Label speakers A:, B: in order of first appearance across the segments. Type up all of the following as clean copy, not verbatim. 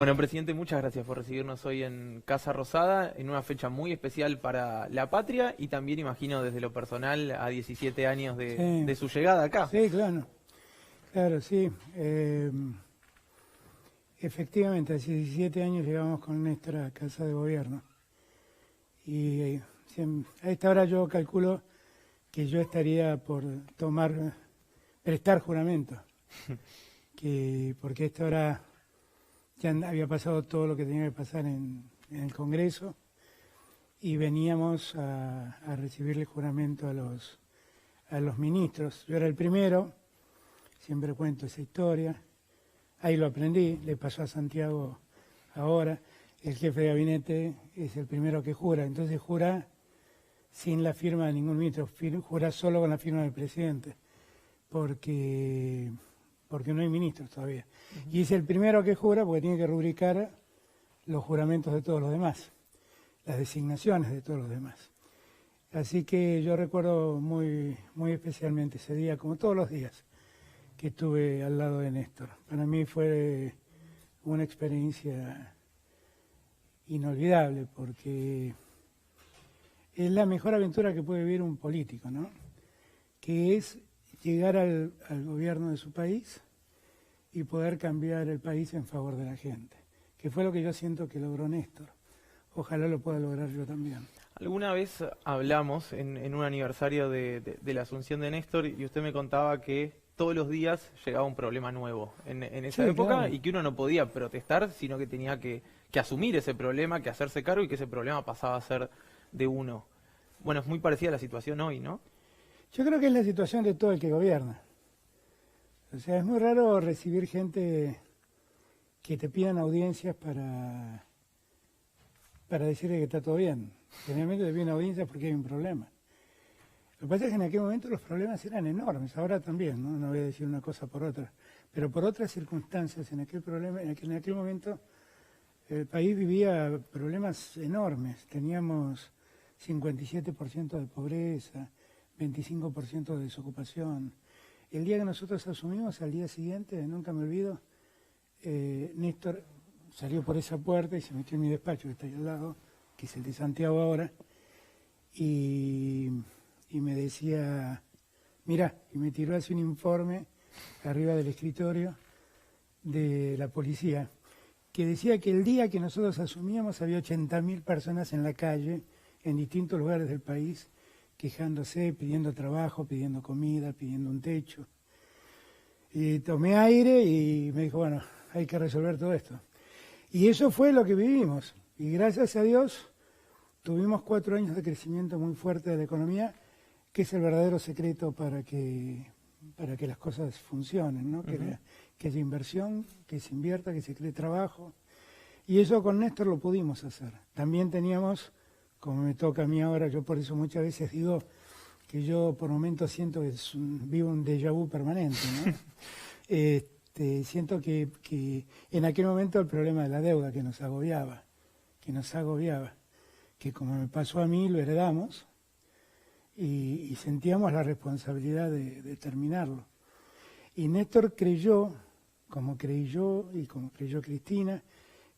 A: Bueno, presidente, muchas gracias por recibirnos hoy en Casa Rosada, en una fecha muy especial para la patria y también, imagino, desde lo personal, a 17 años
B: Sí,
A: de su llegada acá.
B: sí, claro, claro, sí. Efectivamente, hace 17 años llegamos con Néstor a Casa de Gobierno y a esta hora yo calculo que yo estaría por prestar juramento, porque a esta hora ya había pasado todo lo que tenía que pasar en el Congreso y veníamos a recibirle juramento a los ministros. Yo era el primero, siempre cuento esa historia. Ahí lo aprendí, le pasó a Santiago ahora. El jefe de gabinete es el primero que jura, entonces jura sin la firma de ningún ministro, jura solo con la firma del presidente, porque no hay ministros todavía. Y es el primero que jura porque tiene que rubricar los juramentos de todos los demás, las designaciones de todos los demás. Así que yo recuerdo muy, muy especialmente ese día, como todos los días que estuve al lado de Néstor. Para mí fue una experiencia inolvidable porque es la mejor aventura que puede vivir un político, ¿no? Que es llegar al gobierno de su país y poder cambiar el país en favor de la gente, que fue lo que yo siento que logró Néstor. Ojalá lo pueda lograr yo también.
A: Alguna vez hablamos en un aniversario de la asunción de Néstor y usted me contaba que todos los días llegaba un problema nuevo en esa
B: Sí,
A: época
B: claro.
A: y que uno no podía protestar, sino que tenía que asumir ese problema, que hacerse cargo y que ese problema pasaba a ser de uno. Bueno, es muy parecida a la situación hoy, ¿no?
B: Yo creo que es la situación de todo el que gobierna. O sea, es muy raro recibir gente que te pidan audiencias para decirle que está todo bien. Generalmente te piden audiencias porque hay un problema. Lo que pasa es que en aquel momento los problemas eran enormes, ahora también, ¿no? No voy a decir una cosa por otra, pero por otras circunstancias, en aquel momento el país vivía problemas enormes. Teníamos 57% de pobreza, 25% de desocupación. El día que nosotros asumimos, al día siguiente, nunca me olvido, Néstor salió por esa puerta y se metió en mi despacho, que está ahí al lado, que es el de Santiago ahora, y me decía, mirá, y me tiró así un informe arriba del escritorio de la policía, que decía que el día que nosotros asumíamos había 80.000 personas en la calle, en distintos lugares del país, quejándose, pidiendo trabajo, pidiendo comida, pidiendo un techo. Y tomé aire y me dijo, bueno, hay que resolver todo esto. Y eso fue lo que vivimos. Y gracias a Dios tuvimos 4 años de crecimiento muy fuerte de la economía, que es el verdadero secreto para que las cosas funcionen, ¿no? Que haya inversión, que se invierta, que se cree trabajo. Y eso con Néstor lo pudimos hacer. También teníamos, como me toca a mí ahora, yo por eso muchas veces digo que yo por momentos siento que vivo un déjà vu permanente, ¿no? Siento que en aquel momento el problema de la deuda que nos agobiaba, que como me pasó a mí lo heredamos y sentíamos la responsabilidad de terminarlo. Y Néstor creyó, como creí yo y como creyó Cristina,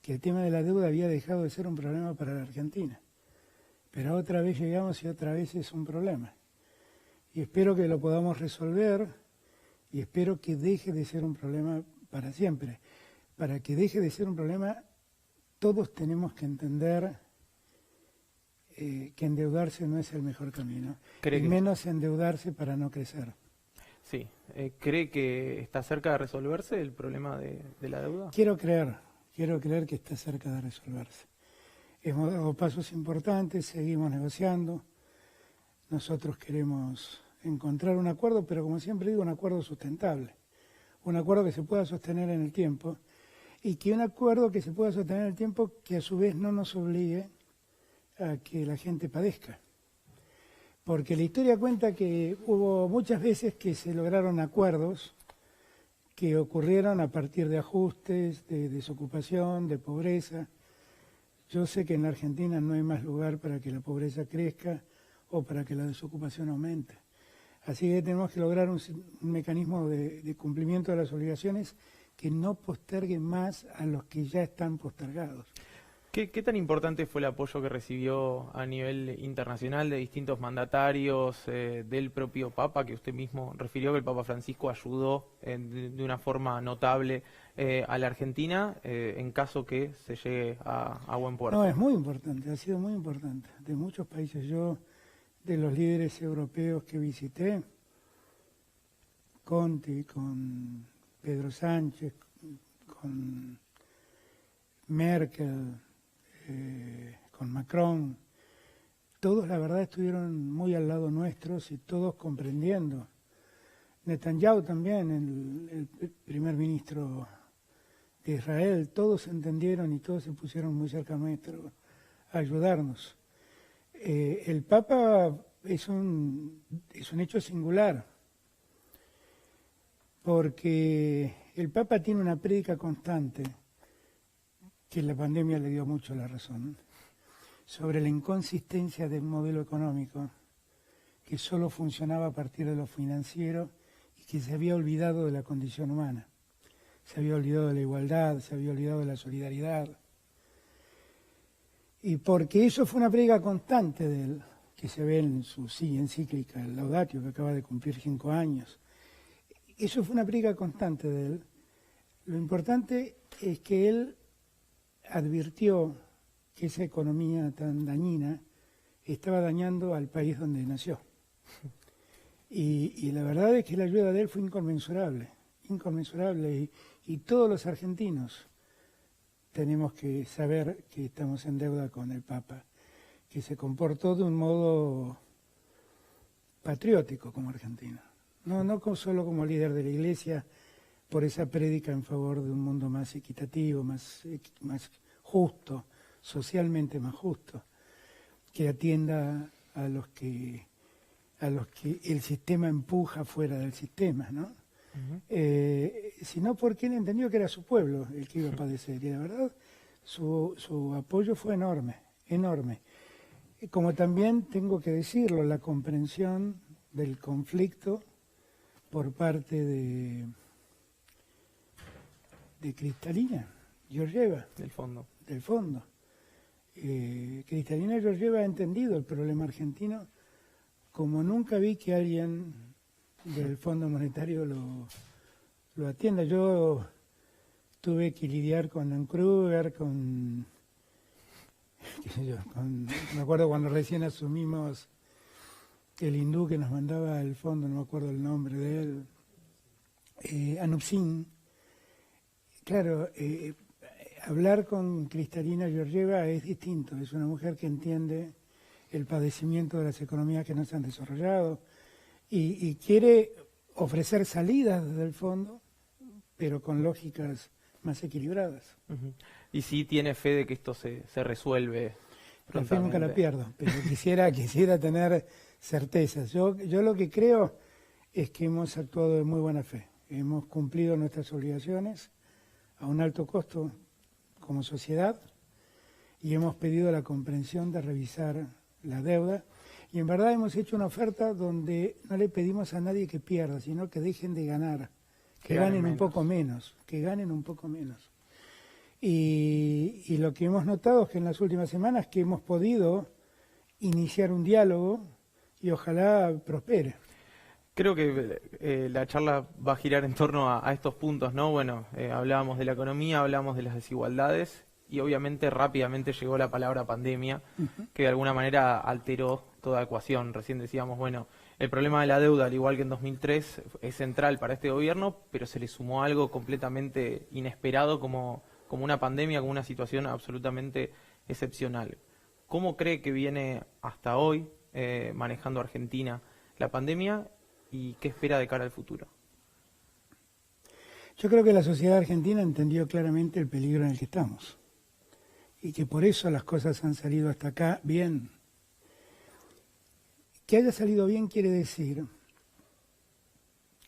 B: que el tema de la deuda había dejado de ser un problema para la Argentina. Pero otra vez llegamos y otra vez es un problema. Y espero que lo podamos resolver y espero que deje de ser un problema para siempre. Para que deje de ser un problema, todos tenemos que entender que endeudarse no es el mejor camino. Y menos endeudarse para no crecer.
A: Sí. ¿Cree que está cerca de resolverse el problema de la deuda?
B: Quiero creer que está cerca de resolverse. Hemos dado pasos importantes, seguimos negociando. Nosotros queremos encontrar un acuerdo, pero como siempre digo, un acuerdo sustentable. Un acuerdo que se pueda sostener en el tiempo y que un acuerdo que se pueda sostener en el tiempo que a su vez no nos obligue a que la gente padezca. Porque la historia cuenta que hubo muchas veces que se lograron acuerdos que ocurrieron a partir de ajustes, de desocupación, de pobreza. Yo sé que en la Argentina no hay más lugar para que la pobreza crezca o para que la desocupación aumente. Así que tenemos que lograr un mecanismo de cumplimiento de las obligaciones que no posterguen más a los que ya están postergados.
A: ¿Qué tan importante fue el apoyo que recibió a nivel internacional de distintos mandatarios, del propio Papa, que usted mismo refirió que el Papa Francisco ayudó de una forma notable a la Argentina en caso que se llegue a buen puerto?
B: No, es muy importante, ha sido muy importante. De muchos países, yo, de los líderes europeos que visité, Conte, con Pedro Sánchez, con Merkel, con Macron, todos la verdad estuvieron muy al lado nuestros y todos comprendiendo. Netanyahu también, el primer ministro de Israel, todos entendieron y todos se pusieron muy cerca nuestro a ayudarnos. El Papa es un hecho singular, porque el Papa tiene una prédica constante, que la pandemia le dio mucho la razón, sobre la inconsistencia del modelo económico, que solo funcionaba a partir de lo financiero y que se había olvidado de la condición humana. Se había olvidado de la igualdad, se había olvidado de la solidaridad. Y porque eso fue una prédica constante de él, que se ve en su encíclica, el Laudatio, que acaba de cumplir 5 años. Eso fue una prédica constante de él. Lo importante es que él advirtió que esa economía tan dañina estaba dañando al país donde nació. Y la verdad es que la ayuda de él fue inconmensurable, y todos los argentinos tenemos que saber que estamos en deuda con el Papa, que se comportó de un modo patriótico como argentino, no solo como líder de la Iglesia, por esa prédica en favor de un mundo más equitativo, más justo, socialmente más justo, que atienda a los que el sistema empuja fuera del sistema, ¿no? Sino porque él entendió que era su pueblo el que iba a padecer, y la verdad su apoyo fue enorme. Como también tengo que decirlo, la comprensión del conflicto por parte de Kristalina Georgieva.
A: Del fondo.
B: Kristalina Georgieva ha entendido el problema argentino como nunca vi que alguien del Fondo Monetario lo atienda. Yo tuve que lidiar con Dan Kruger, me acuerdo cuando recién asumimos el hindú que nos mandaba el fondo, no me acuerdo el nombre de él, Anup Singh. Claro, hablar con Kristalina Georgieva es distinto, es una mujer que entiende el padecimiento de las economías que no se han desarrollado y quiere ofrecer salidas desde el fondo, pero con lógicas más equilibradas.
A: Uh-huh. Y sí tiene fe de que esto se resuelve
B: prontamente. La fe nunca la pierdo, pero quisiera tener certezas. Yo lo que creo es que hemos actuado de muy buena fe, hemos cumplido nuestras obligaciones a un alto costo como sociedad y hemos pedido la comprensión de revisar la deuda y en verdad hemos hecho una oferta donde no le pedimos a nadie que pierda, sino que dejen de ganar, que ganen un poco menos, Y lo que hemos notado es que en las últimas semanas que hemos podido iniciar un diálogo y ojalá prospere.
A: Creo que la charla va a girar en torno a estos puntos, ¿no? Bueno, hablábamos de la economía, hablábamos de las desigualdades y obviamente rápidamente llegó la palabra pandemia, que de alguna manera alteró toda ecuación. Recién decíamos, bueno, el problema de la deuda, al igual que en 2003, es central para este gobierno, pero se le sumó algo completamente inesperado como una pandemia, como una situación absolutamente excepcional. ¿Cómo cree que viene hasta hoy manejando Argentina la pandemia y qué espera de cara al futuro?
B: Yo creo que la sociedad argentina entendió claramente el peligro en el que estamos y que por eso las cosas han salido hasta acá bien. Que haya salido bien quiere decir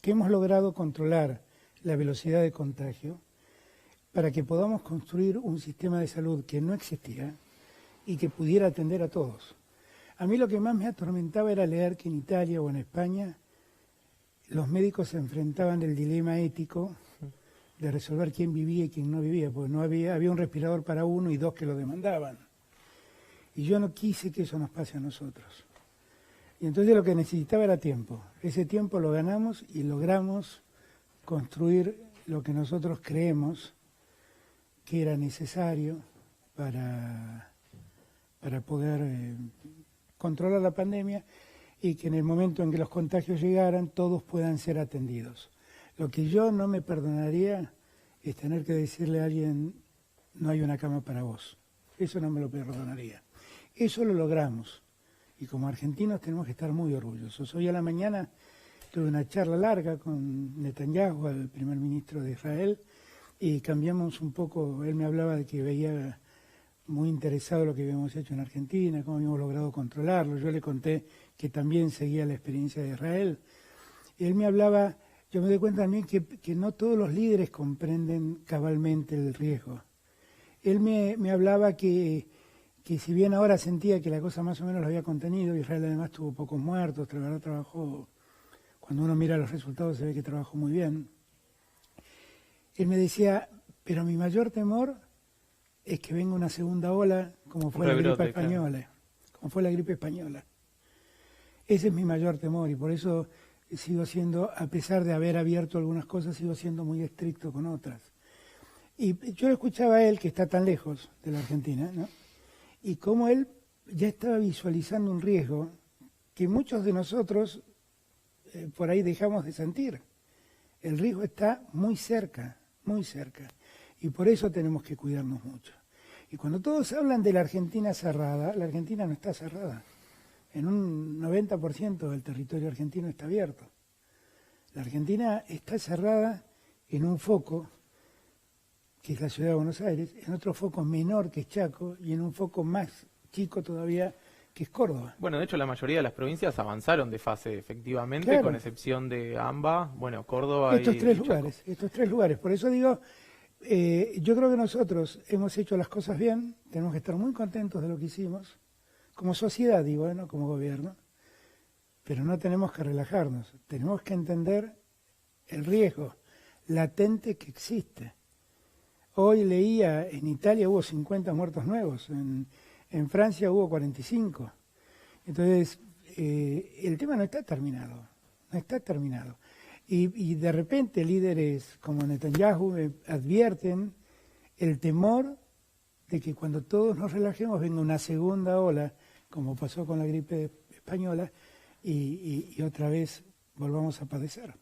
B: que hemos logrado controlar la velocidad de contagio para que podamos construir un sistema de salud que no existía y que pudiera atender a todos. A mí lo que más me atormentaba era leer que en Italia o en España los médicos se enfrentaban al dilema ético de resolver quién vivía y quién no vivía, porque no había un respirador para uno y 2 que lo demandaban. Y yo no quise que eso nos pase a nosotros. Y entonces lo que necesitaba era tiempo. Ese tiempo lo ganamos y logramos construir lo que nosotros creemos que era necesario para poder controlar la pandemia y que en el momento en que los contagios llegaran todos puedan ser atendidos. Lo que yo no me perdonaría es tener que decirle a alguien, no hay una cama para vos. Eso no me lo perdonaría. Eso lo logramos. Y como argentinos tenemos que estar muy orgullosos. Hoy a la mañana tuve una charla larga con Netanyahu, el primer ministro de Israel, y cambiamos un poco. Él me hablaba de que veía muy interesado lo que habíamos hecho en Argentina, cómo habíamos logrado controlarlo. Yo le conté que también seguía la experiencia de Israel. Y él me hablaba, yo me doy cuenta también que no todos los líderes comprenden cabalmente el riesgo. Él me hablaba que si bien ahora sentía que la cosa más o menos lo había contenido, Israel además tuvo pocos muertos, la verdad trabajó, cuando uno mira los resultados se ve que trabajó muy bien. Él me decía, pero mi mayor temor es que venga una segunda ola como fue la gripe española, como fue la gripe española. Ese es mi mayor temor y por eso sigo siendo, a pesar de haber abierto algunas cosas, sigo siendo muy estricto con otras. Y yo escuchaba a él, que está tan lejos de la Argentina, ¿no? Y cómo él ya estaba visualizando un riesgo que muchos de nosotros por ahí dejamos de sentir. El riesgo está muy cerca, muy cerca. Y por eso tenemos que cuidarnos mucho. Y cuando todos hablan de la Argentina cerrada, la Argentina no está cerrada. En un 90% del territorio argentino está abierto. La Argentina está cerrada en un foco, que es la ciudad de Buenos Aires, en otro foco menor que es Chaco y en un foco más chico todavía que es Córdoba.
A: Bueno, de hecho la mayoría de las provincias avanzaron de fase efectivamente,
B: claro,
A: con excepción de AMBA, bueno, Córdoba
B: estos
A: y
B: tres
A: Chaco.
B: lugares, estos 3 lugares. Por eso digo, yo creo que nosotros hemos hecho las cosas bien, tenemos que estar muy contentos de lo que hicimos, como sociedad digo, no como gobierno, pero no tenemos que relajarnos, tenemos que entender el riesgo latente que existe. Hoy leía, en Italia hubo 50 muertos nuevos, en Francia hubo 45. Entonces, el tema no está terminado, no está terminado. Y de repente líderes como Netanyahu advierten el temor de que cuando todos nos relajemos venga una segunda ola, como pasó con la gripe española, y otra vez volvamos a padecer.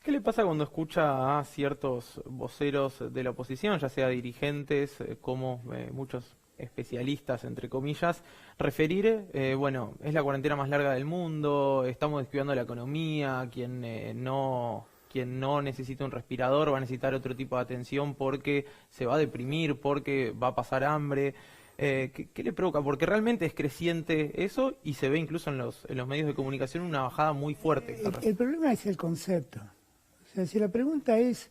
A: ¿Qué le pasa cuando escucha a ciertos voceros de la oposición, ya sea dirigentes como muchos especialistas, entre comillas, referir, bueno, es la cuarentena más larga del mundo, estamos descuidando la economía, quien no necesita un respirador va a necesitar otro tipo de atención porque se va a deprimir, porque va a pasar hambre? ¿Qué le provoca? Porque realmente es creciente eso y se ve incluso en los medios de comunicación una bajada muy fuerte.
B: El problema es el concepto. O sea, si la pregunta es,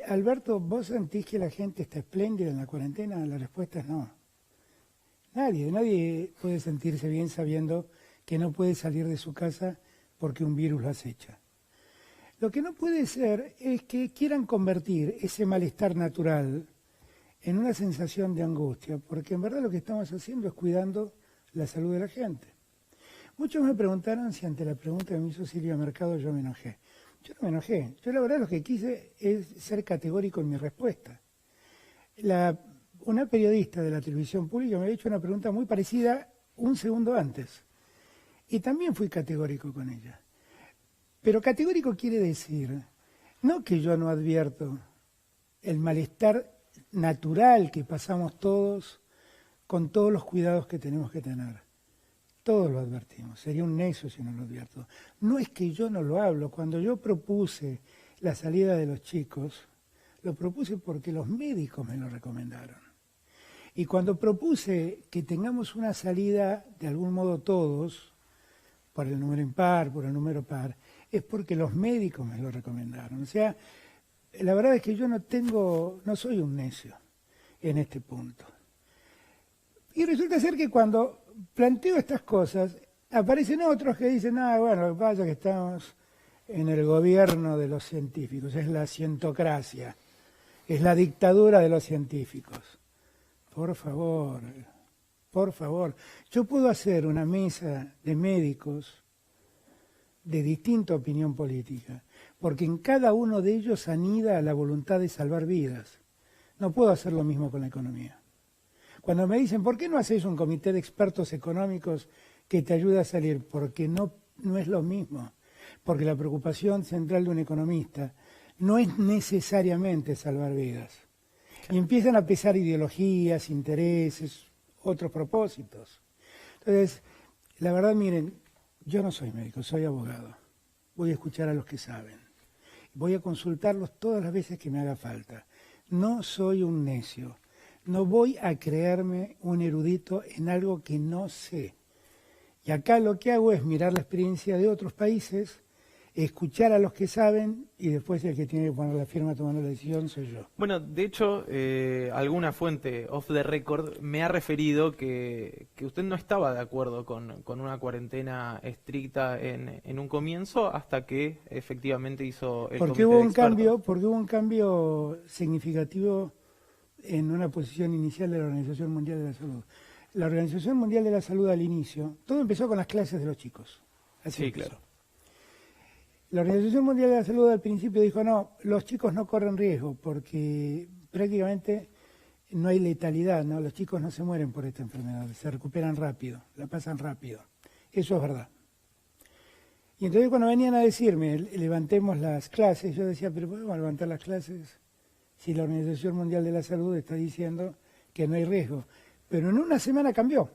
B: Alberto, ¿vos sentís que la gente está espléndida en la cuarentena? La respuesta es no. Nadie puede sentirse bien sabiendo que no puede salir de su casa porque un virus lo acecha. Lo que no puede ser es que quieran convertir ese malestar natural en una sensación de angustia, porque en verdad lo que estamos haciendo es cuidando la salud de la gente. Muchos me preguntaron si ante la pregunta que me hizo Silvia Mercado yo me enojé. Yo no me enojé. Yo la verdad lo que quise es ser categórico en mi respuesta. Una periodista de la televisión pública me había hecho una pregunta muy parecida un segundo antes. Y también fui categórico con ella. Pero categórico quiere decir, no que yo no advierto el malestar natural que pasamos todos con todos los cuidados que tenemos que tener. Todos lo advertimos, sería un necio si no lo advierto. No es que yo no lo hablo, cuando yo propuse la salida de los chicos, lo propuse porque los médicos me lo recomendaron. Y cuando propuse que tengamos una salida, de algún modo todos, por el número impar, por el número par, es porque los médicos me lo recomendaron. O sea, la verdad es que yo no soy un necio en este punto. Y resulta ser que cuando planteo estas cosas, aparecen otros que dicen, bueno, lo que pasa es que estamos en el gobierno de los científicos, es la cientocracia. es la dictadura de los científicos. Por favor, por favor. Yo puedo hacer una mesa de médicos de distinta opinión política, porque en cada uno de ellos anida la voluntad de salvar vidas. No puedo hacer lo mismo con la economía. Cuando me dicen, ¿por qué no hacéis un comité de expertos económicos que te ayude a salir? Porque no es lo mismo. Porque la preocupación central de un economista no es necesariamente salvar vidas. Y empiezan a pesar ideologías, intereses, otros propósitos. Entonces, la verdad, miren, yo no soy médico, soy abogado. Voy a escuchar a los que saben. Voy a consultarlos todas las veces que me haga falta. No soy un necio. No voy a creerme un erudito en algo que no sé. Y acá lo que hago es mirar la experiencia de otros países, escuchar a los que saben y después el que tiene que poner la firma tomando la decisión soy yo.
A: Bueno, de hecho, alguna fuente off the record me ha referido que usted no estaba de acuerdo con una cuarentena estricta en un comienzo hasta que efectivamente hizo el comité de expertos.
B: Porque hubo un cambio significativo en una posición inicial de la Organización Mundial de la Salud. La Organización Mundial de la Salud al inicio, todo empezó con las clases de los chicos. Así
A: Sí,
B: empezó.
A: claro.
B: La Organización Mundial de la Salud al principio dijo, no, los chicos no corren riesgo porque prácticamente no hay letalidad, ¿no? Los chicos no se mueren por esta enfermedad, se recuperan rápido, la pasan rápido. Eso es verdad. Y entonces cuando venían a decirme, levantemos las clases, yo decía, pero ¿podemos levantar las clases si la Organización Mundial de la Salud está diciendo que no hay riesgo? Pero en una semana cambió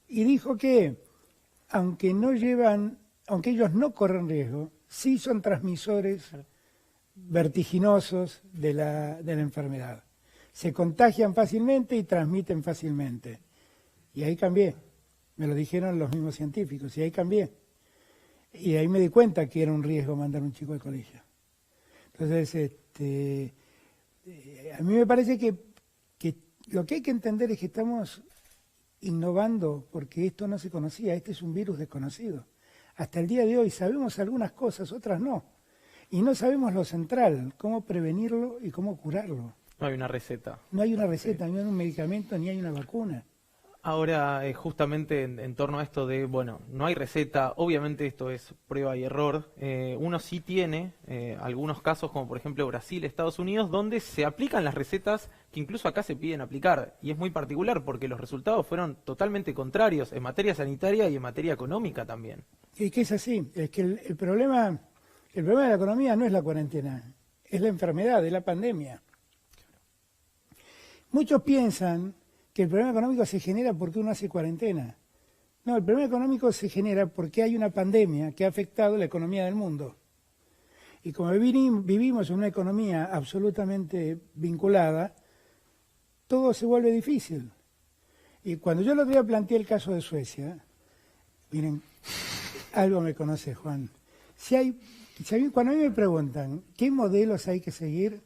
B: y dijo que aunque ellos no corren riesgo, sí son transmisores vertiginosos de la enfermedad. Se contagian fácilmente y transmiten fácilmente. Y ahí cambié. Me lo dijeron los mismos científicos y ahí cambié. Y ahí me di cuenta que era un riesgo mandar a un chico al colegio. Entonces, a mí me parece que lo que hay que entender es que estamos innovando porque esto no se conocía, este es un virus desconocido. Hasta el día de hoy sabemos algunas cosas, otras no. Y no sabemos lo central, cómo prevenirlo y cómo curarlo.
A: No hay una receta.
B: No hay una receta, ni hay un medicamento, ni hay una vacuna.
A: Ahora, justamente en torno a esto de, bueno, no hay receta, obviamente esto es prueba y error. Uno sí tiene algunos casos, como por ejemplo Brasil, Estados Unidos, donde se aplican las recetas que incluso acá se piden aplicar. Y es muy particular porque los resultados fueron totalmente contrarios en materia sanitaria y en materia económica también.
B: Y que es así, es que el problema de la economía no es la cuarentena, es la enfermedad, es la pandemia. Muchos piensan que el problema económico se genera porque uno hace cuarentena. No, el problema económico se genera porque hay una pandemia que ha afectado la economía del mundo. Y como vivimos en una economía absolutamente vinculada, todo se vuelve difícil. Y cuando yo el otro día planteé el caso de Suecia, miren, algo me conoce, Juan. Cuando a mí me preguntan qué modelos hay que seguir,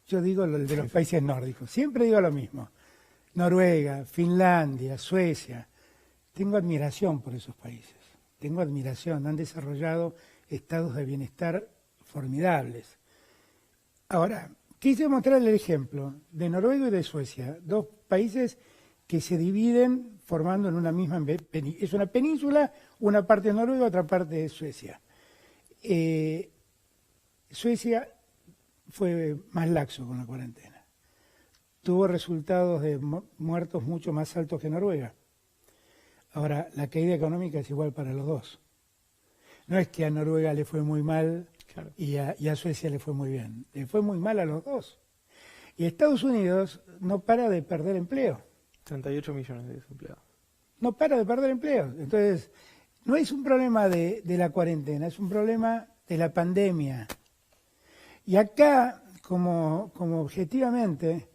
B: yo digo el de los países nórdicos. Siempre digo lo mismo. Noruega, Finlandia, Suecia. Tengo admiración por esos países. Tengo admiración. Han desarrollado estados de bienestar formidables. Ahora, quise mostrar el ejemplo de Noruega y de Suecia, dos países que se dividen formando en una misma es una península, una parte de Noruega, otra parte de Suecia. Suecia fue más laxo con la cuarentena. Tuvo resultados de muertos mucho más altos que Noruega. Ahora, la caída económica es igual para los dos. No es que a Noruega le fue muy mal, claro, y a Suecia le fue muy bien. Le fue muy mal a los dos. Y Estados Unidos no para de perder empleo.
A: 38 millones de desempleados.
B: No para de perder empleo. Entonces, no es un problema de la cuarentena, es un problema de la pandemia. Y acá, como objetivamente,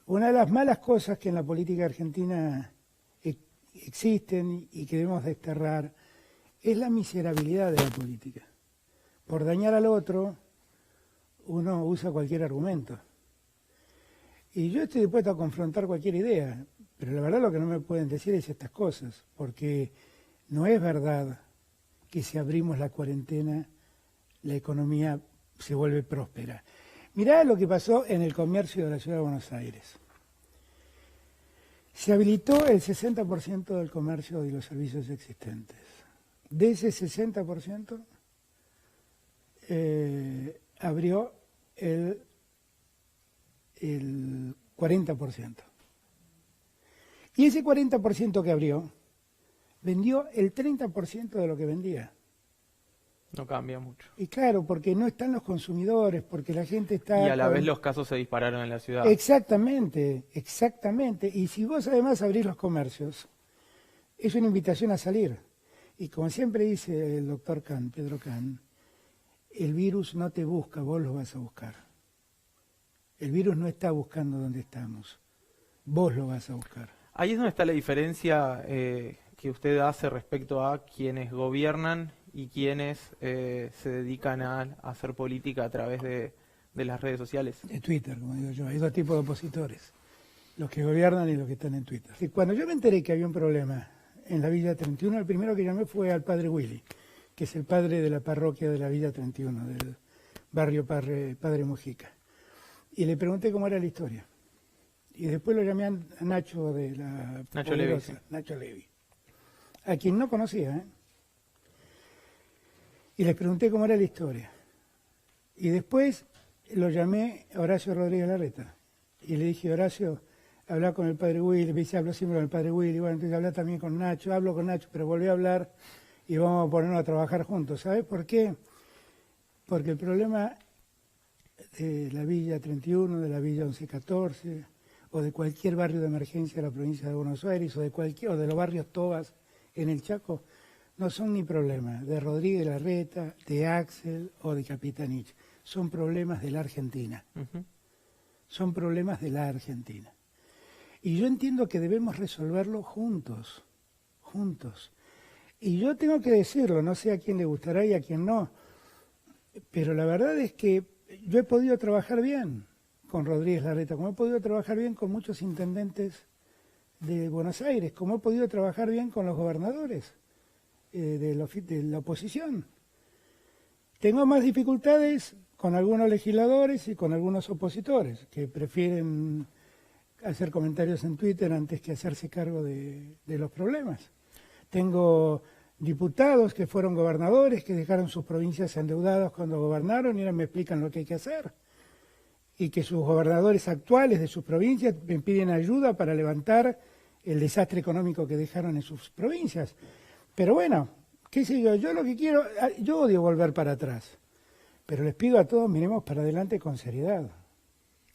B: una de las malas cosas que en la política argentina existen y que debemos desterrar es la miserabilidad de la política. Por dañar al otro, uno usa cualquier argumento. Y yo estoy dispuesto a confrontar cualquier idea, pero la verdad lo que no me pueden decir es estas cosas, porque no es verdad que si abrimos la cuarentena, la economía se vuelve próspera. Mirá lo que pasó en el comercio de la Ciudad de Buenos Aires. Se habilitó el 60% del comercio y los servicios existentes. De ese 60%, abrió el 40%. Y ese 40% que abrió, vendió el 30% de lo que vendía.
A: No cambia mucho.
B: Y claro, porque no están los consumidores, porque la gente está...
A: Y a la vez los casos se dispararon en la ciudad.
B: Exactamente, exactamente. Y si vos además abrís los comercios, es una invitación a salir. Y como siempre dice el doctor Kahn, Pedro Kahn, el virus no te busca, vos lo vas a buscar. El virus no está buscando dónde estamos, vos lo vas a buscar.
A: Ahí es donde está la diferencia que usted hace respecto a quienes gobiernan y quienes se dedican a hacer política a través de las redes sociales.
B: De Twitter, como digo yo, hay dos tipos de opositores, los que gobiernan y los que están en Twitter. Y cuando yo me enteré que había un problema en la Villa 31, el primero que llamé fue al padre Willy, que es el padre de la parroquia de la Villa 31, del barrio Padre Mujica. Y le pregunté cómo era la historia. Y después lo llamé a Nacho de la
A: Nacho Levi, sí.
B: Nacho Levi, a quien no conocía, ¿eh? Y les pregunté cómo era la historia. Y después lo llamé a Horacio Rodríguez Larreta. Y le dije, Horacio, habla con el padre Willy. Me dice, hablo siempre con el padre Willy. Bueno, entonces habla también con Nacho. Hablo con Nacho, pero volví a hablar y vamos a ponernos a trabajar juntos. ¿Sabes por qué? Porque el problema de la Villa 31, de la Villa 1114, o de cualquier barrio de emergencia de la provincia de Buenos Aires, o de los barrios Tobas en el Chaco, no son ni problemas de Rodríguez Larreta, de Axel o de Capitanich. Son problemas de la Argentina. Son problemas de la Argentina. Y yo entiendo que debemos resolverlo juntos, juntos. Y yo tengo que decirlo, no sé a quién le gustará y a quién no, pero la verdad es que yo he podido trabajar bien con Rodríguez Larreta, como he podido trabajar bien con muchos intendentes de Buenos Aires, como he podido trabajar bien con los gobernadores de la oposición. Tengo más dificultades con algunos legisladores y con algunos opositores que prefieren hacer comentarios en Twitter antes que hacerse cargo de los problemas. Tengo diputados que fueron gobernadores, que dejaron sus provincias endeudadas cuando gobernaron y ahora me explican lo que hay que hacer. Y que sus gobernadores actuales de sus provincias me piden ayuda para levantar el desastre económico que dejaron en sus provincias. Pero bueno, qué sé yo lo que quiero, yo odio volver para atrás, pero les pido a todos, miremos para adelante con seriedad.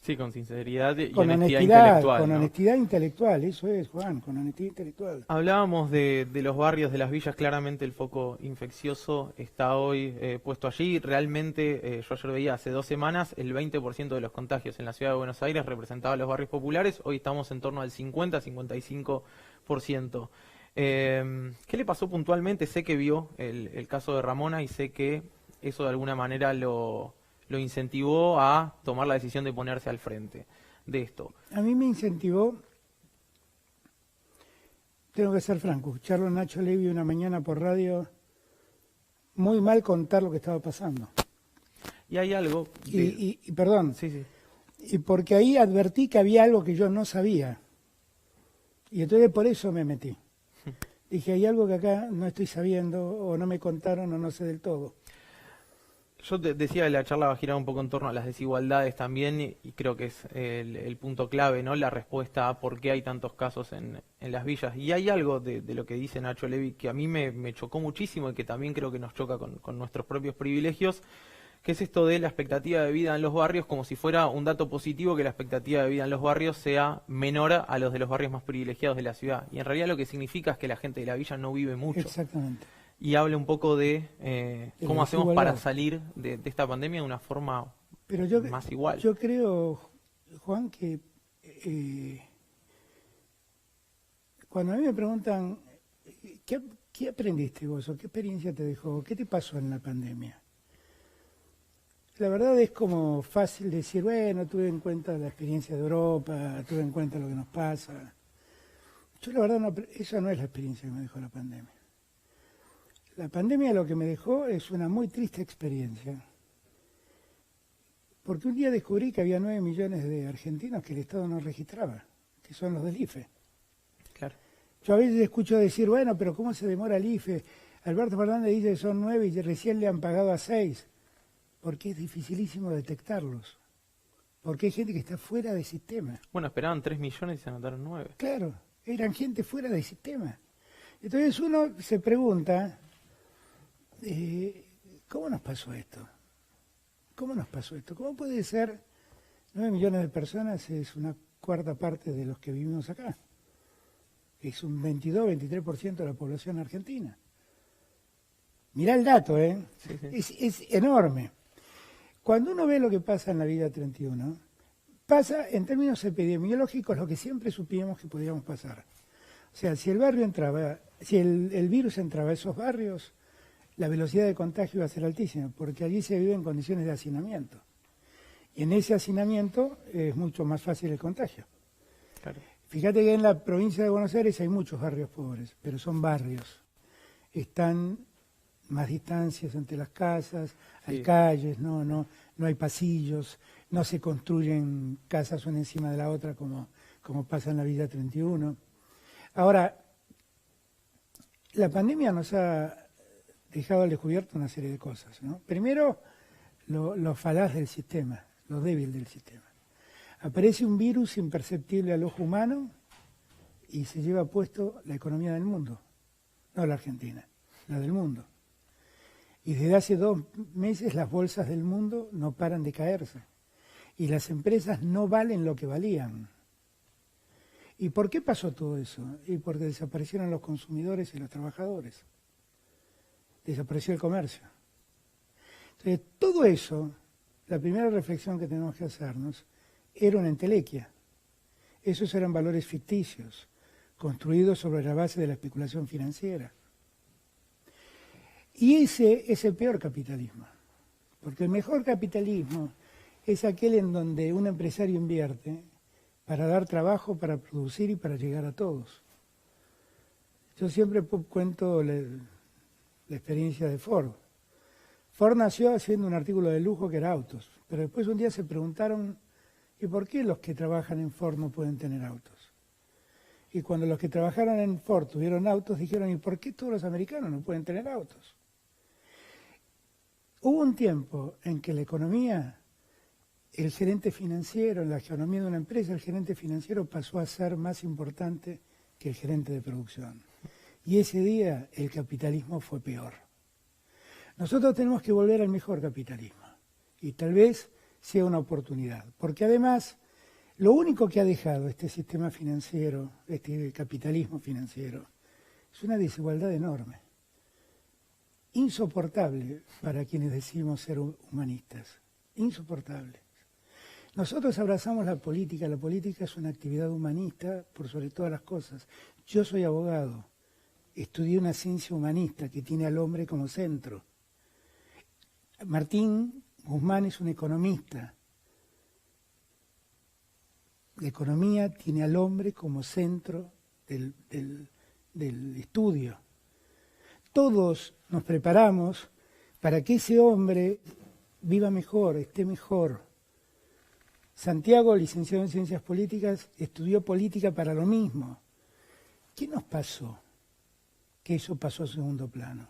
A: Sí, con sinceridad y
B: con
A: honestidad intelectual.
B: Con
A: ¿no?
B: honestidad intelectual, eso es, Juan, con honestidad intelectual.
A: Hablábamos de los barrios, de las villas, claramente el foco infeccioso está hoy puesto allí. Realmente, yo ayer veía hace 2 semanas, el 20% de los contagios en la ciudad de Buenos Aires representaba los barrios populares, hoy estamos en torno al 50-55%. ¿Qué le pasó puntualmente? Sé que vio el caso de Ramona y sé que eso de alguna manera lo incentivó a tomar la decisión de ponerse al frente de esto.
B: A mí me incentivó, tengo que ser franco, escucharlo a Nacho Levi una mañana por radio, muy mal contar lo que estaba pasando.
A: Y hay algo...
B: Y perdón,
A: sí.
B: Y porque ahí advertí que había algo que yo no sabía. Y entonces por eso me metí. Dije, hay algo que acá no estoy sabiendo, o no me contaron, o no sé del todo.
A: Yo te decía que la charla va a girar un poco en torno a las desigualdades también, y creo que es el punto clave, ¿no? La respuesta a por qué hay tantos casos en las villas. Y hay algo de lo que dice Nacho Levi que a mí me chocó muchísimo y que también creo que nos choca con nuestros propios privilegios, que es esto de la expectativa de vida en los barrios, como si fuera un dato positivo que la expectativa de vida en los barrios sea menor a los de los barrios más privilegiados de la ciudad. Y en realidad lo que significa es que la gente de la villa no vive mucho.
B: Exactamente.
A: Y habla un poco de cómo hacemos para salir de esta pandemia de una forma más igual.
B: Yo creo, Juan, que cuando a mí me preguntan, ¿qué aprendiste vos o qué experiencia te dejó? ¿Qué te pasó en la pandemia? La verdad es como fácil decir, bueno, tuve en cuenta la experiencia de Europa, tuve en cuenta lo que nos pasa. Yo la verdad, esa no es la experiencia que me dejó la pandemia. La pandemia lo que me dejó es una muy triste experiencia, Porque un día descubrí que había 9 millones de argentinos que el Estado no registraba, que son los del IFE.
A: Claro.
B: Yo a veces escucho decir, bueno, pero ¿cómo se demora el IFE? Alberto Fernández dice que son 9 y recién le han pagado a 6. Porque es dificilísimo detectarlos. Porque hay gente que está fuera del sistema.
A: Bueno, esperaban 3 millones y se anotaron 9.
B: Claro, eran gente fuera del sistema. Entonces uno se pregunta, ¿cómo nos pasó esto? ¿Cómo nos pasó esto? ¿Cómo puede ser 9 millones de personas? Es una cuarta parte de los que vivimos acá. Es un 22-23% de la población argentina. Mirá el dato, ¿eh? Sí, sí. Es enorme. Cuando uno ve lo que pasa en la vida 31, pasa en términos epidemiológicos lo que siempre supimos que podíamos pasar. O sea, si el barrio entraba, si el virus entraba a esos barrios, la velocidad de contagio iba a ser altísima, porque allí se vive en condiciones de hacinamiento. Y en ese hacinamiento es mucho más fácil el contagio. Claro. Fíjate que en la provincia de Buenos Aires hay muchos barrios pobres, pero son barrios. Están más distancias entre las casas, hay calles, no hay pasillos, no se construyen casas una encima de la otra como pasa en la Villa 31. Ahora, la pandemia nos ha dejado al descubierto una serie de cosas, ¿no? Primero, lo falaz del sistema, lo débil del sistema. Aparece un virus imperceptible al ojo humano y se lleva puesto la economía del mundo, no la Argentina, la del mundo. Y desde hace 2 meses las bolsas del mundo no paran de caerse y las empresas no valen lo que valían. ¿Y por qué pasó todo eso? Y porque desaparecieron los consumidores y los trabajadores. Desapareció el comercio. Entonces, todo eso, la primera reflexión que tenemos que hacernos, era una entelequia. Esos eran valores ficticios, construidos sobre la base de la especulación financiera. Y ese es el peor capitalismo, porque el mejor capitalismo es aquel en donde un empresario invierte para dar trabajo, para producir y para llegar a todos. Yo siempre cuento la experiencia de Ford. Ford nació haciendo un artículo de lujo que era autos, pero después un día se preguntaron, ¿y por qué los que trabajan en Ford no pueden tener autos? Y cuando los que trabajaron en Ford tuvieron autos, dijeron, ¿y por qué todos los americanos no pueden tener autos? Hubo un tiempo en que la economía, el gerente financiero, en la economía de una empresa, el gerente financiero pasó a ser más importante que el gerente de producción. Y ese día el capitalismo fue peor. Nosotros tenemos que volver al mejor capitalismo. Y tal vez sea una oportunidad. Porque además, lo único que ha dejado este sistema financiero, este capitalismo financiero, es una desigualdad enorme. Insoportable para quienes decimos ser humanistas. Insoportable. Nosotros abrazamos la política es una actividad humanista por sobre todas las cosas. Yo soy abogado, estudié una ciencia humanista que tiene al hombre como centro. Martín Guzmán es un economista. La economía tiene al hombre como centro del estudio. Todos nos preparamos para que ese hombre viva mejor, esté mejor. Santiago, licenciado en Ciencias Políticas, estudió política para lo mismo. ¿Qué nos pasó? Que eso pasó a segundo plano.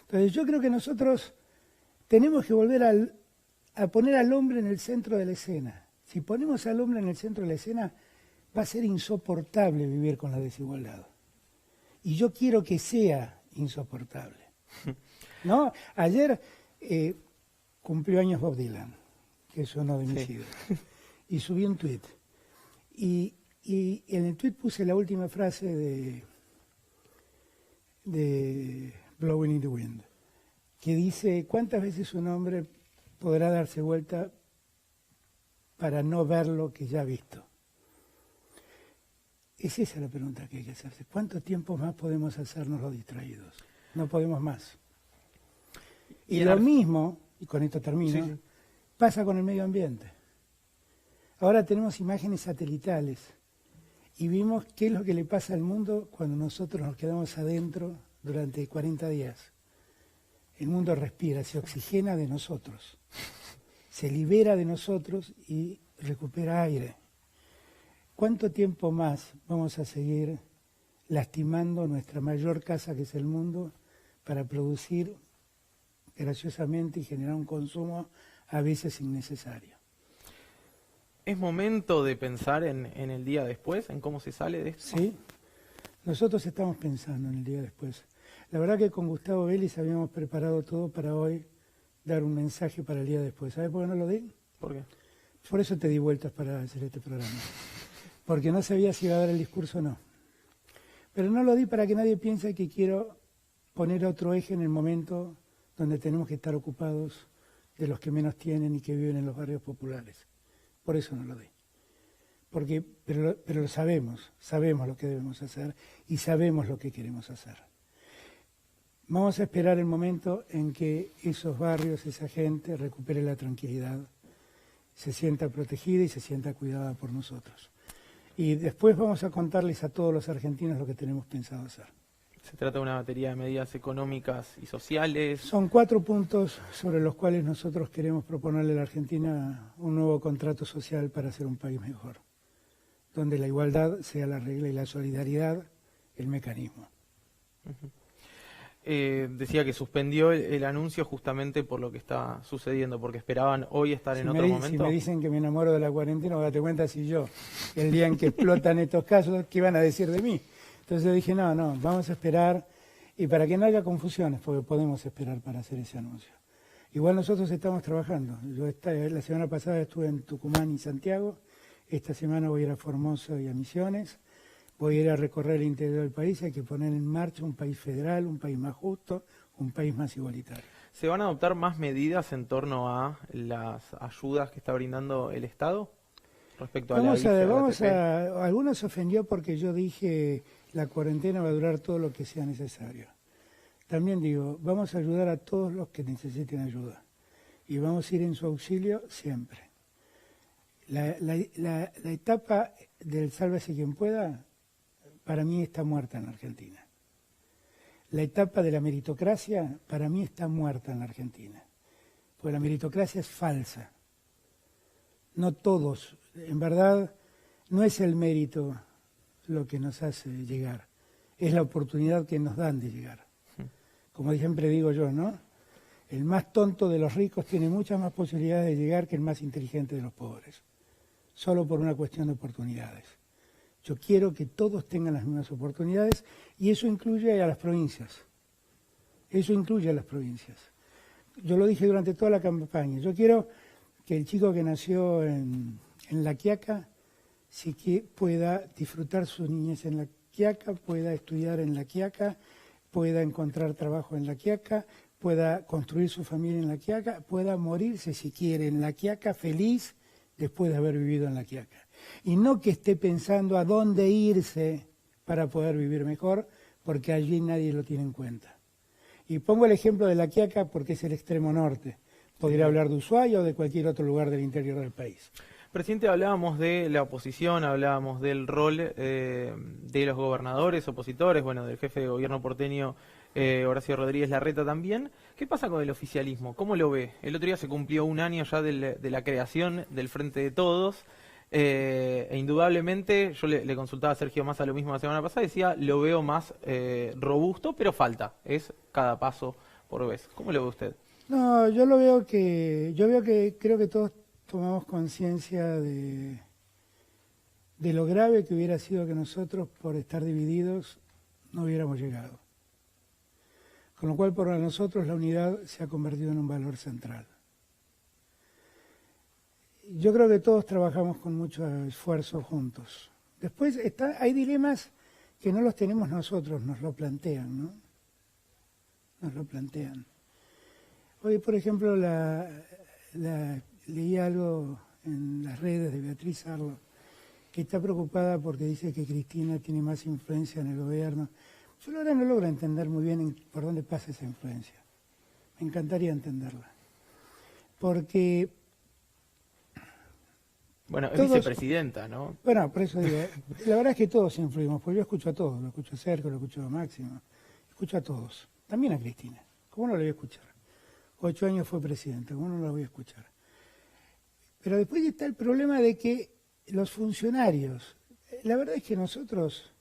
B: Entonces yo creo que nosotros tenemos que volver a poner al hombre en el centro de la escena. Si ponemos al hombre en el centro de la escena, va a ser insoportable vivir con la desigualdad. Y yo quiero que sea insoportable. ¿No? Ayer cumplió años Bob Dylan, que es uno de mis ídolos, y subí un tuit. Y en el tuit puse la última frase de Blowing in the Wind, que dice, ¿cuántas veces un hombre podrá darse vuelta para no ver lo que ya ha visto? Es esa la pregunta que hay que hacerse. ¿Cuánto tiempo más podemos hacernos los distraídos? No podemos más. Y lo mismo, y con esto termino, pasa con el medio ambiente. Ahora tenemos imágenes satelitales y vimos qué es lo que le pasa al mundo cuando nosotros nos quedamos adentro durante 40 días. El mundo respira, se oxigena de nosotros. se libera de nosotros y recupera aire. ¿Cuánto tiempo más vamos a seguir lastimando nuestra mayor casa, que es el mundo, para producir graciosamente y generar un consumo a veces innecesario?
A: ¿Es momento de pensar en el día después, en cómo se sale de esto?
B: Sí, nosotros estamos pensando en el día después. La verdad que con Gustavo Vélez habíamos preparado todo para hoy dar un mensaje para el día después. ¿Sabes por qué no lo di?
A: ¿Por qué?
B: Por eso te di vueltas para hacer este programa. Porque no sabía si iba a dar el discurso o no. Pero no lo di para que nadie piense que quiero poner otro eje en el momento donde tenemos que estar ocupados de los que menos tienen y que viven en los barrios populares. Por eso no lo di. Pero lo sabemos lo que debemos hacer y sabemos lo que queremos hacer. Vamos a esperar el momento en que esos barrios, esa gente, recupere la tranquilidad, se sienta protegida y se sienta cuidada por nosotros. Y después vamos a contarles a todos los argentinos lo que tenemos pensado hacer.
A: Se trata de una batería de medidas económicas y sociales.
B: Son 4 puntos sobre los cuales nosotros queremos proponerle a la Argentina un nuevo contrato social para hacer un país mejor, donde la igualdad sea la regla y la solidaridad el mecanismo.
A: Uh-huh. Decía que suspendió el anuncio justamente por lo que está sucediendo, porque esperaban hoy estar en otro momento.
B: Si me dicen que me enamoro de la cuarentena, date cuenta si yo, el día en que explotan estos casos, ¿qué van a decir de mí? Entonces dije, no, vamos a esperar, y para que no haya confusiones, porque podemos esperar para hacer ese anuncio. Igual nosotros estamos trabajando. La semana pasada estuve en Tucumán y Santiago, esta semana voy a ir a Formosa y a Misiones. Voy a ir a recorrer el interior del país, hay que poner en marcha un país federal, un país más justo, un país más igualitario.
A: ¿Se van a adoptar más medidas en torno a las ayudas que está brindando el Estado respecto a
B: algunos se ofendió porque yo dije la cuarentena va a durar todo lo que sea necesario. También digo, vamos a ayudar a todos los que necesiten ayuda y vamos a ir en su auxilio siempre. La etapa del sálvese quien pueda, para mí está muerta en la Argentina. La etapa de la meritocracia, para mí está muerta en la Argentina. Porque la meritocracia es falsa. No todos, en verdad, no es el mérito lo que nos hace llegar, es la oportunidad que nos dan de llegar. Como siempre digo yo, ¿no? El más tonto de los ricos tiene muchas más posibilidades de llegar que el más inteligente de los pobres, solo por una cuestión de oportunidades. Yo quiero que todos tengan las mismas oportunidades y eso incluye a las provincias. Eso incluye a las provincias. Yo lo dije durante toda la campaña. Yo quiero que el chico que nació en La Quiaca, sí que pueda disfrutar su niñez en La Quiaca, pueda estudiar en La Quiaca, pueda encontrar trabajo en La Quiaca, pueda construir su familia en La Quiaca, pueda morirse si quiere en La Quiaca feliz después de haber vivido en La Quiaca. Y no que esté pensando a dónde irse para poder vivir mejor, porque allí nadie lo tiene en cuenta. Y pongo el ejemplo de La Quiaca porque es el extremo norte. Podría hablar de Ushuaia o de cualquier otro lugar del interior del país.
A: Presidente, hablábamos de la oposición, hablábamos del rol de los gobernadores, opositores, bueno, del jefe de gobierno porteño, Horacio Rodríguez Larreta también. ¿Qué pasa con el oficialismo? ¿Cómo lo ve? El otro día se cumplió un año ya de la creación del Frente de Todos. E indudablemente, yo le consultaba a Sergio Massa lo mismo la semana pasada, decía, lo veo más robusto, pero falta, es cada paso por vez. ¿Cómo lo ve usted?
B: No, yo veo que creo que todos tomamos conciencia de lo grave que hubiera sido que nosotros, por estar divididos, no hubiéramos llegado. Con lo cual, para nosotros, la unidad se ha convertido en un valor central. Yo creo que todos trabajamos con mucho esfuerzo juntos. Después hay dilemas que no los tenemos nosotros, nos lo plantean, ¿no? Nos lo plantean. Hoy, por ejemplo, leí algo en las redes de Beatriz Arlo, que está preocupada porque dice que Cristina tiene más influencia en el gobierno. Yo ahora no logro entender muy bien por dónde pasa esa influencia. Me encantaría entenderla. Porque...
A: Bueno, es vicepresidenta, ¿no?
B: Bueno, por eso digo, la verdad es que todos influimos, porque yo escucho a todos, lo escucho a Sergio, lo escucho a Máximo, escucho a todos, también a Cristina. ¿Cómo no la voy a escuchar? 8 años fue presidenta, ¿cómo no la voy a escuchar? Pero después está el problema de que los funcionarios, la verdad es que nosotros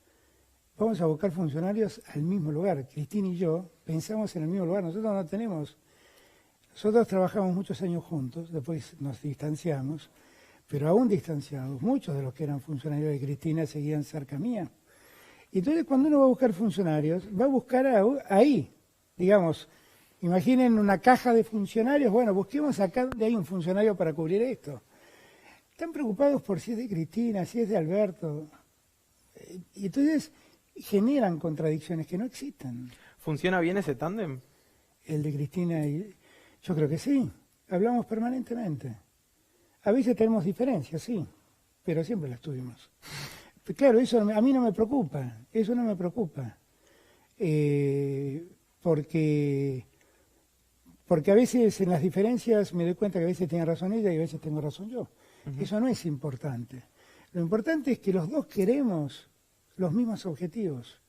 B: vamos a buscar funcionarios al mismo lugar. Cristina y yo pensamos en el mismo lugar. Nosotros trabajamos muchos años juntos, después nos distanciamos, pero aún distanciados, muchos de los que eran funcionarios de Cristina seguían cerca mía. Y entonces cuando uno va a buscar funcionarios, va a buscar ahí, digamos, imaginen una caja de funcionarios, bueno, busquemos acá donde hay un funcionario para cubrir esto. Están preocupados por si es de Cristina, si es de Alberto. Y entonces generan contradicciones que no existen.
A: ¿Funciona bien ese tándem?
B: El de Cristina y yo creo que sí. Hablamos permanentemente. A veces tenemos diferencias, sí, pero siempre las tuvimos. Claro, eso a mí no me preocupa, eso no me preocupa. Porque a veces en las diferencias me doy cuenta que a veces tiene razón ella y a veces tengo razón yo. Eso no es importante. Lo importante es que los dos queremos los mismos objetivos.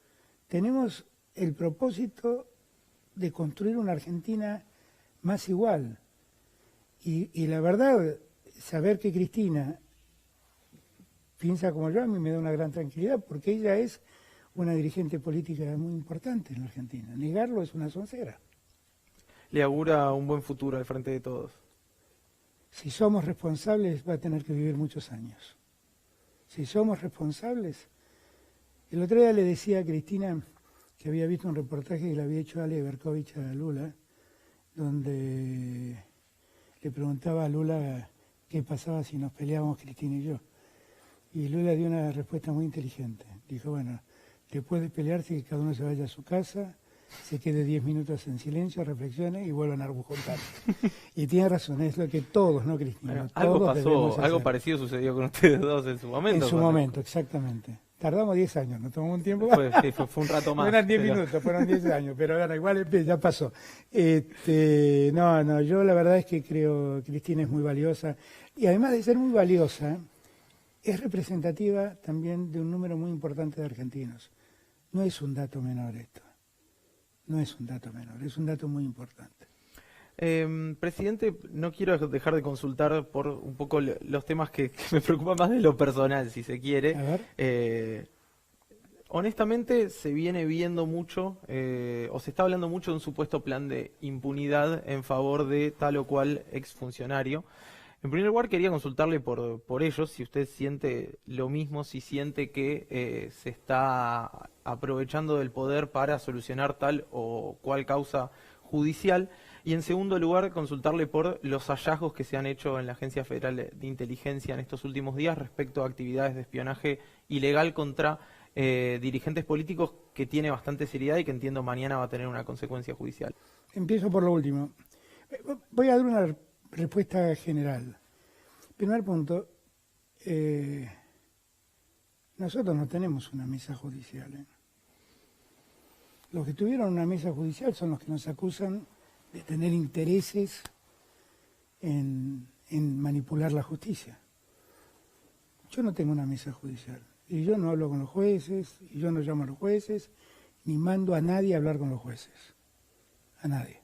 B: Tenemos el propósito de construir una Argentina más igual. Y la verdad, saber que Cristina piensa como yo a mí me da una gran tranquilidad, porque ella es una dirigente política muy importante en la Argentina. Negarlo es una soncera.
A: Le augura un buen futuro al frente de todos.
B: Si somos responsables va a tener que vivir muchos años. Si somos responsables... El otro día le decía a Cristina que había visto un reportaje que le había hecho Ale Berkovich a Lula, donde le preguntaba a Lula qué pasaba si nos peleábamos Cristina y yo. Y Lula dio una respuesta muy inteligente. Dijo, bueno, después de pelearse que cada uno se vaya a su casa, se quede 10 minutos en silencio, reflexione y vuelvan a arbujuntar. Y tiene razón, es lo que todos, ¿no, Cristina?
A: Bueno,
B: todos
A: algo parecido sucedió con ustedes dos en su momento.
B: En su momento, exactamente. Tardamos 10 años, nos tomó un tiempo.
A: Fue un rato más.
B: No eran 10 minutos, fueron 10 años, pero bueno, igual ya pasó. No, yo la verdad es que creo que Cristina es muy valiosa. Y además de ser muy valiosa, es representativa también de un número muy importante de argentinos. No es un dato menor esto. No es un dato menor, es un dato muy importante.
A: Presidente, no quiero dejar de consultar por un poco los temas que me preocupan más de lo personal, si se quiere.
B: A ver.
A: Honestamente, se viene viendo mucho, o se está hablando mucho de un supuesto plan de impunidad en favor de tal o cual exfuncionario. En primer lugar, quería consultarle por ello, si usted siente lo mismo, si siente que se está aprovechando del poder para solucionar tal o cual causa judicial. Y en segundo lugar, consultarle por los hallazgos que se han hecho en la Agencia Federal de Inteligencia en estos últimos días respecto a actividades de espionaje ilegal contra dirigentes políticos, que tiene bastante seriedad y que entiendo mañana va a tener una consecuencia judicial.
B: Empiezo por lo último. Voy a dar una respuesta general. Primer punto, nosotros no tenemos una mesa judicial. Los que tuvieron una mesa judicial son los que nos acusan de tener intereses en manipular la justicia. Yo no tengo una mesa judicial y yo no hablo con los jueces, y yo no llamo a los jueces, ni mando a nadie a hablar con los jueces, a nadie.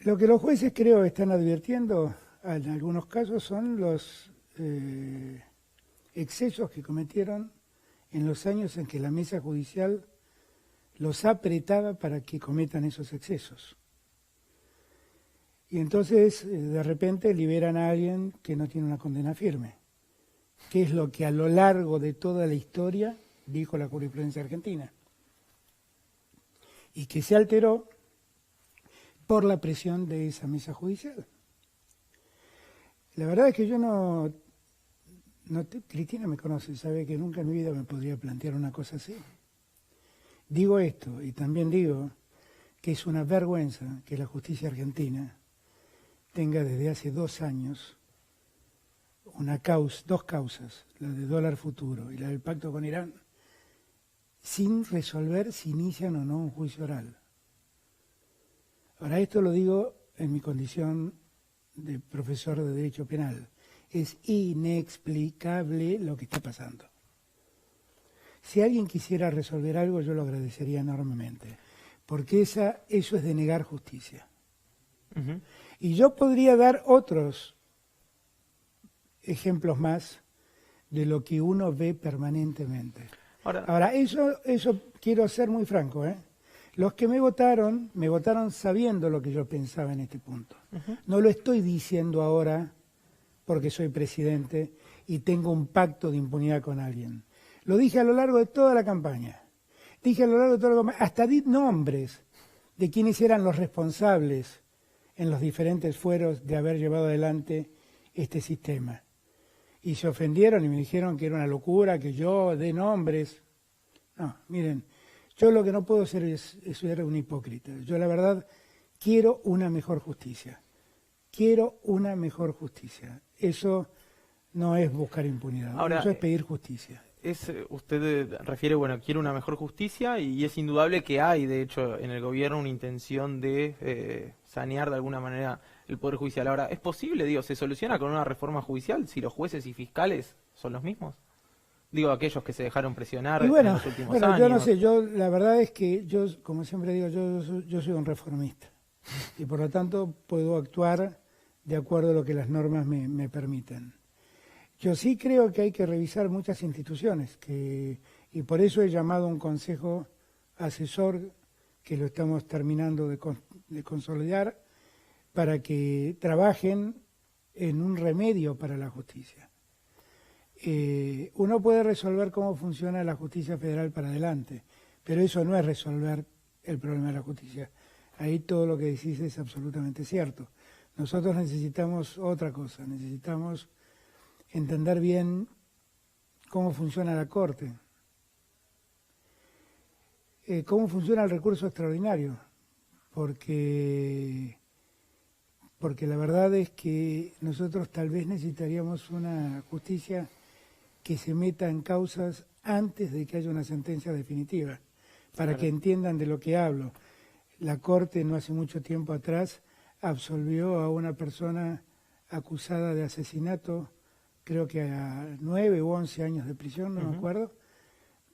B: Lo que los jueces creo están advirtiendo en algunos casos son los excesos que cometieron en los años en que la mesa judicial los apretaba para que cometan esos excesos. Y entonces, de repente, liberan a alguien que no tiene una condena firme, que es lo que a lo largo de toda la historia dijo la jurisprudencia argentina, y que se alteró por la presión de esa mesa judicial. La verdad es que yo no Cristina me conoce, sabe que nunca en mi vida me podría plantear una cosa así. Digo esto, y también digo que es una vergüenza que la justicia argentina tenga desde hace 2 años dos causas, la de dólar futuro y la del pacto con Irán, sin resolver si inician o no un juicio oral. Ahora, esto lo digo en mi condición de profesor de Derecho Penal. Es inexplicable lo que está pasando. Si alguien quisiera resolver algo, yo lo agradecería enormemente, porque eso es de negar justicia. Y yo podría dar otros ejemplos más de lo que uno ve permanentemente. Ahora, eso quiero ser muy franco, ¿eh? Los que me votaron sabiendo lo que yo pensaba en este punto. No lo estoy diciendo ahora porque soy presidente y tengo un pacto de impunidad con alguien. Lo dije a lo largo de toda la campaña. Dije a lo largo de toda la campaña, hasta di nombres de quienes eran los responsables en los diferentes fueros de haber llevado adelante este sistema. Y se ofendieron y me dijeron que era una locura, que yo dé nombres. No, miren, yo lo que no puedo ser es ser un hipócrita. Yo la verdad quiero una mejor justicia. Quiero una mejor justicia. Eso no es buscar impunidad,
A: ahora,
B: eso es pedir justicia.
A: Usted refiere, bueno, quiere una mejor justicia y es indudable que hay, de hecho, en el gobierno una intención de sanear de alguna manera el Poder Judicial. Ahora, ¿es posible, digo, se soluciona con una reforma judicial si los jueces y fiscales son los mismos? Digo, aquellos que se dejaron presionar en los últimos años.
B: Yo no sé, la verdad es que yo, como siempre digo, yo soy un reformista y por lo tanto puedo actuar de acuerdo a lo que las normas me permiten. Yo sí creo que hay que revisar muchas instituciones y por eso he llamado a un consejo asesor que lo estamos terminando de consolidar para que trabajen en un remedio para la justicia. Uno puede resolver cómo funciona la justicia federal para adelante, pero eso no es resolver el problema de la justicia. Ahí todo lo que decís es absolutamente cierto. Nosotros necesitamos otra cosa, necesitamos entender bien cómo funciona la Corte, cómo funciona el recurso extraordinario, porque la verdad es que nosotros tal vez necesitaríamos una justicia que se meta en causas antes de que haya una sentencia definitiva, para que entiendan de lo que hablo. La Corte no hace mucho tiempo atrás absolvió a una persona acusada de asesinato, creo que a 9 u 11 años de prisión, no me acuerdo,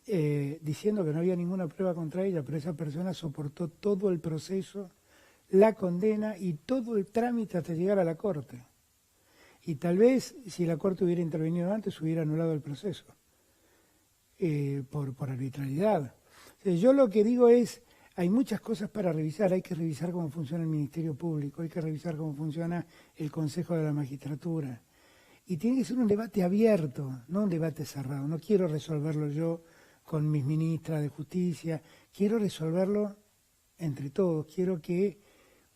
B: diciendo que no había ninguna prueba contra ella, pero esa persona soportó todo el proceso, la condena y todo el trámite hasta llegar a la Corte. Y tal vez, si la Corte hubiera intervenido antes, hubiera anulado el proceso, por arbitrariedad. O sea, yo lo que digo es, hay muchas cosas para revisar. Hay que revisar cómo funciona el Ministerio Público, hay que revisar cómo funciona el Consejo de la Magistratura. Y tiene que ser un debate abierto, no un debate cerrado. No quiero resolverlo yo con mis ministras de Justicia, quiero resolverlo entre todos. Quiero que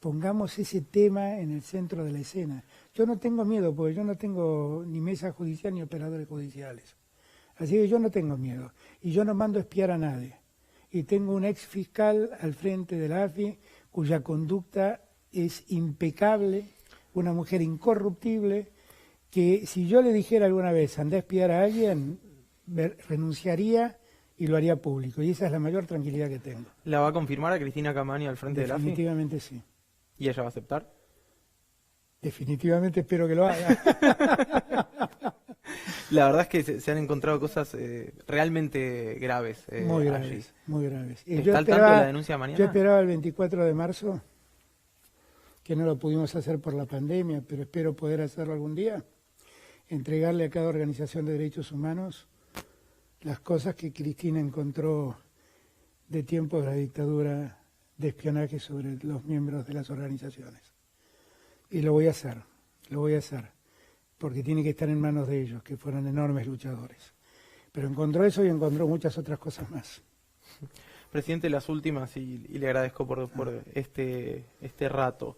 B: pongamos ese tema en el centro de la escena. Yo no tengo miedo, porque yo no tengo ni mesa judicial ni operadores judiciales. Así que yo no tengo miedo. Y yo no mando a espiar a nadie. Y tengo un ex fiscal al frente de la AFI cuya conducta es impecable, una mujer incorruptible, que si yo le dijera alguna vez andá a espiar a alguien, renunciaría y lo haría público. Y esa es la mayor tranquilidad que tengo.
A: ¿La va a confirmar a Cristina Camaño al frente de la AFI?
B: Definitivamente sí.
A: ¿Y ella va a aceptar?
B: Definitivamente espero que lo haga.
A: La verdad es que se han encontrado cosas realmente graves.
B: Muy graves,
A: allí.
B: Muy graves.
A: ¿Está al tanto de la denuncia mañana?
B: Yo esperaba el 24 de marzo, que no lo pudimos hacer por la pandemia, pero espero poder hacerlo algún día, entregarle a cada organización de derechos humanos las cosas que Cristina encontró de tiempo de la dictadura de espionaje sobre los miembros de las organizaciones. Y lo voy a hacer, porque tiene que estar en manos de ellos, que fueron enormes luchadores. Pero encontró eso y encontró muchas otras cosas más.
A: Presidente, las últimas, y le agradezco por este rato.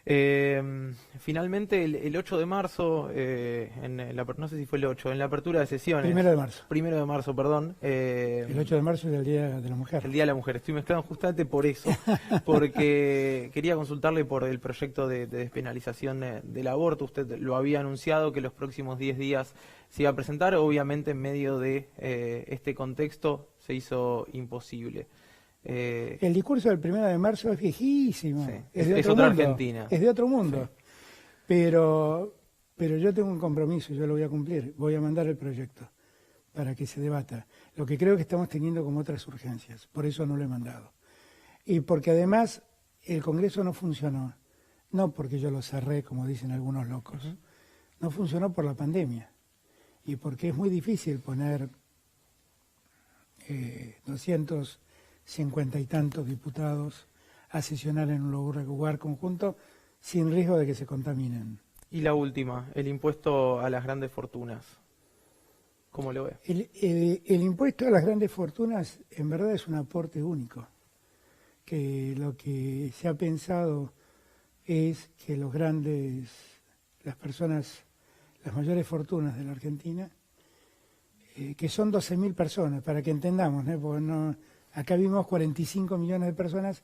A: Finalmente, el 8 de marzo, no sé si fue el 8, en la apertura de sesiones.
B: 1 de marzo.
A: 1 de marzo, perdón.
B: El 8 de marzo es el Día de la Mujer.
A: El Día de la Mujer. Estoy mezclando justamente por eso, porque quería consultarle por el proyecto de despenalización del aborto. Usted lo había anunciado que los próximos 10 días se iba a presentar. Obviamente, en medio de este contexto, se hizo imposible.
B: El discurso del 1 de marzo es viejísimo,
A: sí,
B: es
A: otra Argentina.
B: Es de otro mundo,
A: sí.
B: pero yo tengo un compromiso, yo lo voy a cumplir, voy a mandar el proyecto para que se debata. Lo que creo que estamos teniendo como otras urgencias, por eso no lo he mandado. Y porque además el Congreso no funcionó, no porque yo lo cerré, como dicen algunos locos. No funcionó por la pandemia y porque es muy difícil poner 250 y tantos diputados a sesionar en un lugar conjunto sin riesgo de que se contaminen.
A: Y la última, el impuesto a las grandes fortunas. ¿Cómo lo ve?
B: El impuesto a las grandes fortunas en verdad es un aporte único, que lo que se ha pensado es que las personas, las mayores fortunas de la Argentina, que son 12.000 personas, para que entendamos, ¿no? Porque acá vimos 45 millones de personas,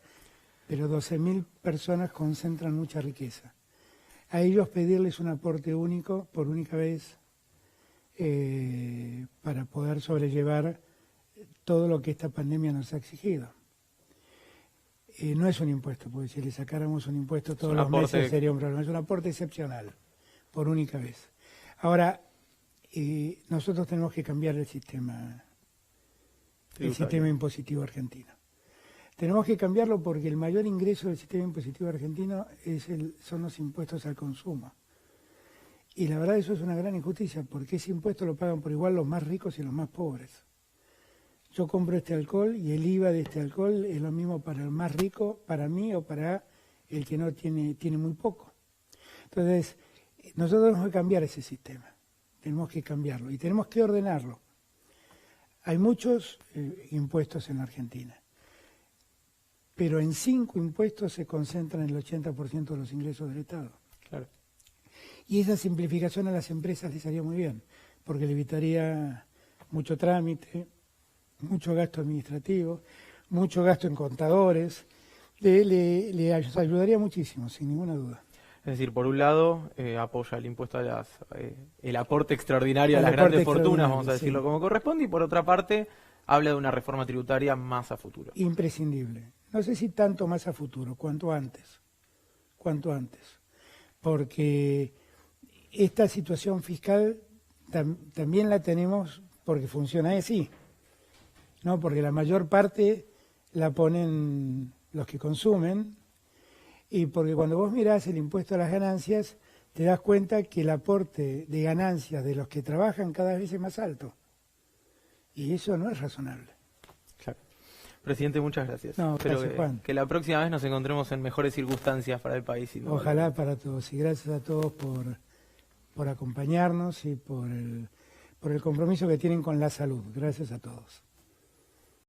B: pero 12.000 personas concentran mucha riqueza. A ellos pedirles un aporte único, por única vez, para poder sobrellevar todo lo que esta pandemia nos ha exigido. No es un impuesto, porque si le sacáramos un impuesto todos los meses sería un problema. Es un aporte excepcional, por única vez. Ahora, nosotros tenemos que cambiar el sistema impositivo argentino. Tenemos que cambiarlo porque el mayor ingreso del sistema impositivo argentino son los impuestos al consumo. Y la verdad eso es una gran injusticia, porque ese impuesto lo pagan por igual los más ricos y los más pobres. Yo compro este alcohol y el IVA de este alcohol es lo mismo para el más rico, para mí o para el que no tiene muy poco. Entonces, nosotros tenemos que cambiar ese sistema, tenemos que cambiarlo y tenemos que ordenarlo. Hay muchos impuestos en la Argentina, pero en 5 impuestos se concentran el 80% de los ingresos del Estado.
A: Claro.
B: Y esa simplificación a las empresas les haría muy bien, porque le evitaría mucho trámite, mucho gasto administrativo, mucho gasto en contadores, le ayudaría muchísimo, sin ninguna duda.
A: Es decir, por un lado, apoya el impuesto a el aporte extraordinario a las grandes fortunas, vamos a decirlo como corresponde, y por otra parte, habla de una reforma tributaria más a futuro.
B: Imprescindible. No sé si tanto más a futuro, cuanto antes, porque esta situación fiscal también la tenemos porque funciona así, ¿no? Porque la mayor parte la ponen los que consumen y porque cuando vos mirás el impuesto a las ganancias te das cuenta que el aporte de ganancias de los que trabajan cada vez es más alto y eso no es razonable.
A: Claro. Presidente, muchas gracias.
B: No,
A: espero
B: gracias, Juan.
A: Que la próxima vez nos encontremos en mejores circunstancias para el país.
B: Ojalá para todos y gracias a todos por acompañarnos y por el compromiso que tienen con la salud. Gracias a todos.